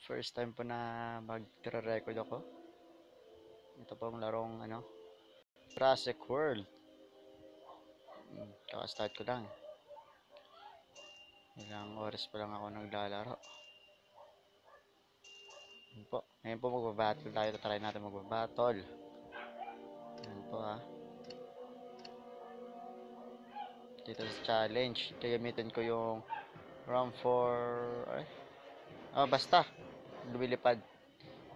First time po na mag-record ako. Ito pong larong Jurassic World. Kaka-start ko lang. Ilang oras pa lang ako naglalaro. Ngayon po magbabattle tayo. Try natin magbabattle. Yan po Dito sa challenge, gagamitin ko yung round 4. Basta. Lumilipad.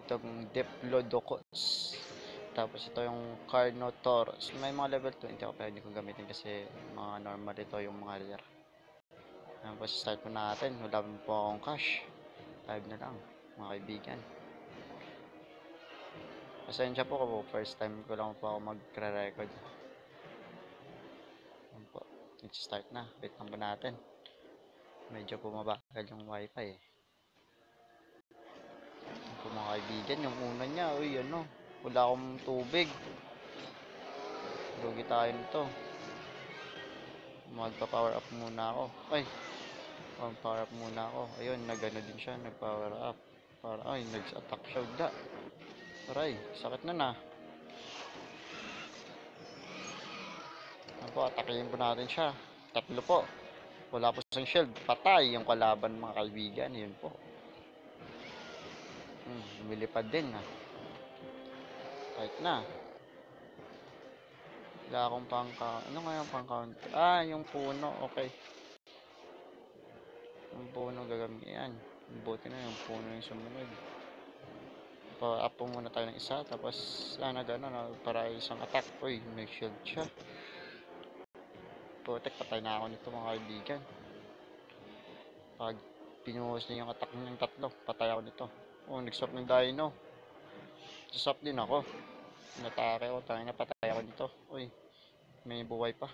Itong Diplodocus. Tapos ito yung Carnotaurus. May mga level 20 ako pero hindi ko gamitin kasi mga normal ito yung mga rare. Tapos start po natin. Wala po akong cash. 5 na lang mga kaibigan. Pasensya po ako. First time ko lang po ako magre-record. Start na. Wait lang po natin. Medyo pumabagal yung wifi po mga kaibigan. Yung una niya. Uy wala akong tubig. Lugi tayo nito. Magpa-power up muna ako. Power up muna ako. Ayun, nagano din siya, nag-power up. Nag-attack siya ugda. Aray, sakit na. Atakihin po natin siya. 3 po. Wala po siyang shield. Patay yung kalaban mga kaibigan. Yun po. Lumilipad din Kahit na. Wala akong pang-count. Ano nga yung pang-count? Yung puno. Okay. Yung puno gagamitin. Buti na yung puno yung sumunod. Power up po muna tayo ng isa. Tapos, para isang attack. Uy, may shield siya. Protect, patay na ako nito mga kaibigan. Pag pinuhos niya yung attack ng 3, patay ako nito. Nag-swap ng dino. Swap din ako. Natake ako, patay ako nito. Uy, may buhay pa.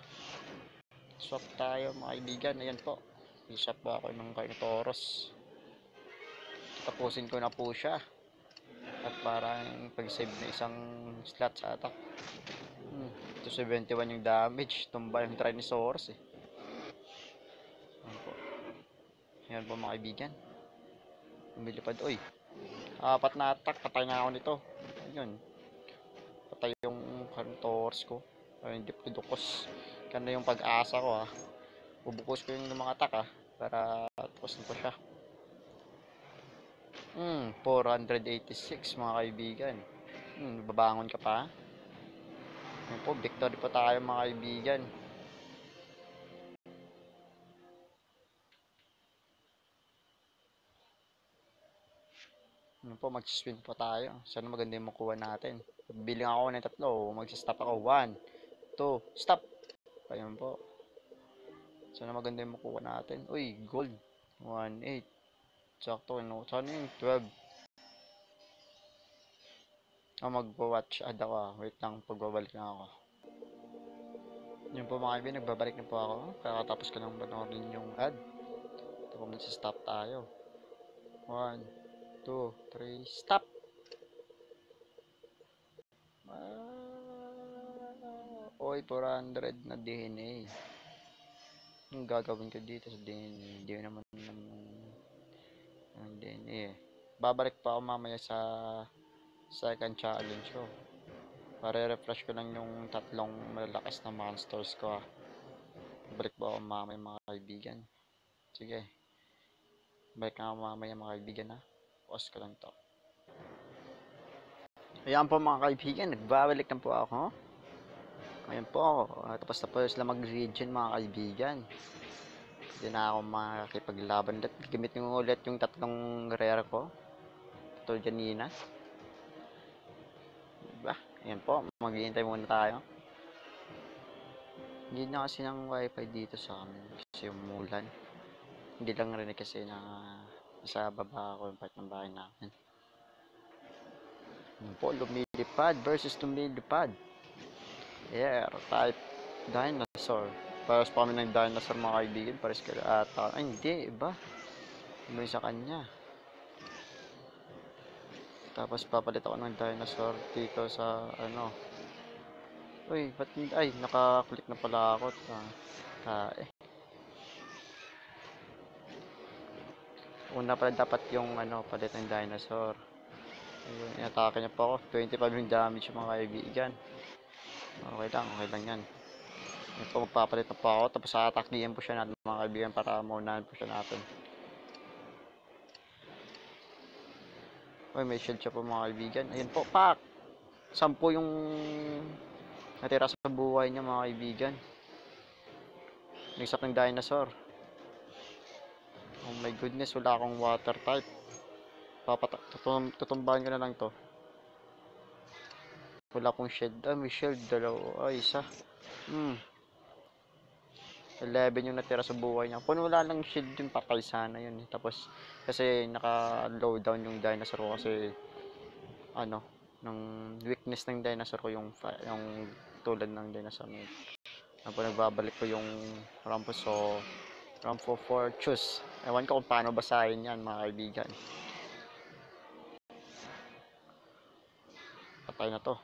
Swap tayo mga kaibigan. Ayan po. I-swap po ako ng Carnotaurus. Tapusin ko na po siya. At parang pag-save na isang slot sa attack. 271 yung damage. Tumba yung Tyrannosaurus Ayan po mga kaibigan. Lumilipad. Uy, 4 na attack. Patay na ako nito. Ayun. Patay yung Carnotaurus ko. Ayun, Diplodocus. Ganda yung pag-asa ko Bubukos ko yung mga attack para tapusin ko siya. 486 mga kaibigan. Babangon ka pa. Ayun po, victory po tayo mga kaibigan. Mag-swing po tayo. Sana maganda yung makuha natin. Bilang ako ng 3. Mag-stop ako. 1, 2, stop. Ayun po. Sana maganda yung makuha natin. Uy, gold. 1.8. Sakto. Sana yung 12. Magpa-watch ad ako. Wait lang. Pagbabalik na ako. Yun po mga kaibigan. Nagbabalik na po ako. Kakatapos ko lang panoorin yung ad. Ito po mag-stop tayo. 1, 2, 3, stop! Oy, 400 na DNA. Yung gagawin ko dito sa DNA, hindi naman ng DNA Babalik pa ako mamaya sa second challenge ko. Para refresh ko lang yung 3 malalakas na monsters ko Balik pa ako mamaya mga kaibigan. Sige. Balik na ako mamaya mga kaibigan Pause ko lang to. Ayan po mga kaibigan, nagbabalik na po ako. Ayan po, tapos na po sila mag-region mga kaibigan. Hindi na ako makakipaglaban ulit. Gamitin ko ulit yung 3 rare ko. Ito janina. Diba? Ayan po, maghihintay muna tayo. Hindi na kasi ng wifi dito sa amin kasi umulan. Hindi lang rin kasi na sa baba ako yung part ng bahay namin. Ayan po, lumilipad versus lumilipad. Air type dinosaur. Pares pa kami ng dinosaur mga kaibigan. Pares ka ata. Hindi. Iba. Iba sa kanya. Tapos papalit ako ng dinosaur dito sa Uy, ba't hindi? Ay, naka-click na pala ako. Una pala dapat yung palit ng dinosaur. Ayun, inatake niya pa ako. 25 yung damage mga kaibigan. Okay lang yan. Yan po, magpapalit na pa ako. Tapos aatakihan po siya natin mga kaibigan para maunahan po siya natin. Uy, may shield siya po mga kaibigan. Ayun po, pak! 10 yung natira sa buhay niya mga kaibigan. Nagsap ng dinosaur. Oh my goodness, wala akong water type. Tutumbahan ko na lang to. Wala akong shield. May shield. Dalawa. Ay, isa. 11 yung natira sa buhay niya. Kung wala lang shield yung patay sana yun. Tapos, kasi naka-low down yung dinosaur ko kasi, ng weakness ng dinosaur ko yung tulad ng dinosaur mo. Tapos nagbabalik ko yung Ramphoforchus. Ewan ko kung paano basahin yan mga kaibigan. Patay na to.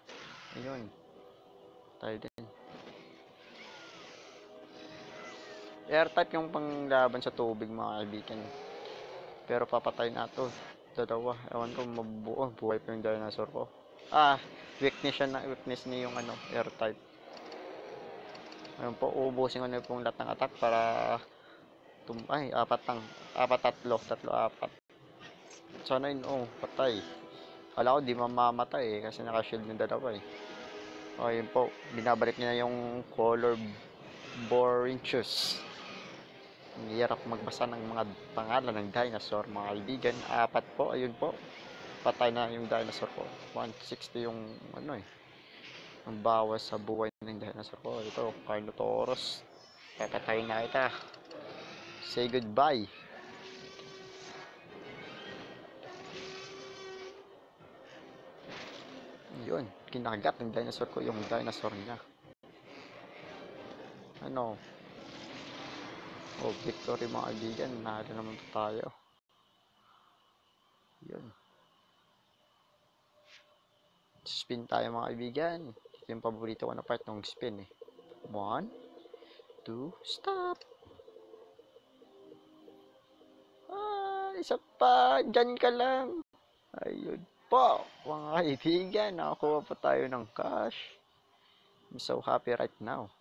Ayun. Patay din. Air type yung panglaban sa tubig mga kaibigan. Pero papatay na to. Dalawa. Ewan ko mabuo. Buhay pa yung dinosaur ko. Weakness niya yung air type. Ayun po, uubusin ko na pong lahat ng attack para apat. Sana yun, patay. Kala ko di mamamatay kasi naka-shield yung dalawa eh. Ayun po, binabalik niya yung color Borinchus. Hirap magbasa ng mga pangalan ng dinosaur mga kaibigan. 4 po, ayun po. Patay na yung dinosaur ko. 160 yung ang bawas sa buhay ng dinosaur ko. Ito, Carnotaurus. Papatay na ita. Say goodbye. Yun, kinagat ng dinosaur ko yung dinosaur niya. Victory mga kaibigan. Nahalo naman tayo. Yun. Spin tayo mga kaibigan. Ito yung paborito ko na part ng spin eh. 1, 2, stop! Isa pa! Diyan ka lang! Ayun po! Mga kaibigan, nakakuha pa tayo ng cash. I'm so happy right now.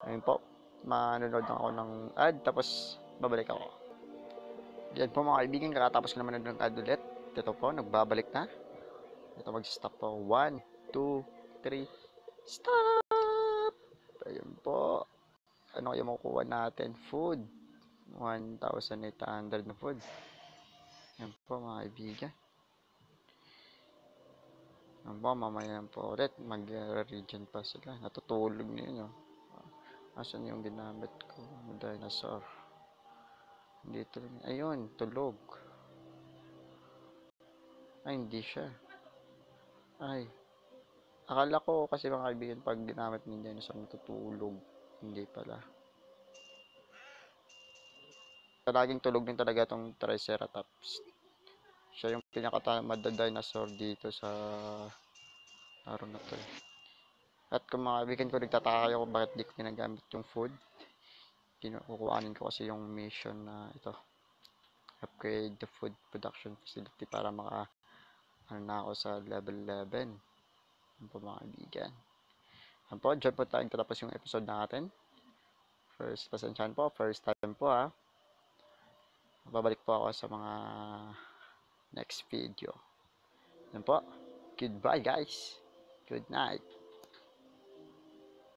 Ayun po. Manonood ako ng ad tapos babalik ako. Yan po mga kaibigan, kakatapos ko naman ng ad ulit. Ito po, nagbabalik na. Ito mag-stop po. 1, 2, 3, stop! Ayun po. Ano kaya makukuha natin? Food. 1,800 na food. Yan po mga kaibigan. Yan po, mamaya po ulit. Mag-region pa sila. Natutulog na yun. Asan yung ginamit ko? Dinosaur. Dito rin. Ayun, tulog. Ay, hindi siya. Ay. Akala ko kasi mga kaibigan pag ginamit ng dinosaur natutulog. Hindi pala. Laging tulog din talaga itong Triceratops. Siya yung pinakatamad na dinosaur dito sa araw na to. At kung mga kaibigan ko nagtataka kayo kung bakit di ko ginagamit yung food, kukuhanin ko kasi yung mission na ito. Upgrade the food production facility para na ako sa level 11. Yan po mga kaibigan. Yan po, dyan po tayong tatapos yung episode natin. Pasensyahan po, first time po ha. Babalik po ako sa mga next video. Yan po. Goodbye guys. Good night.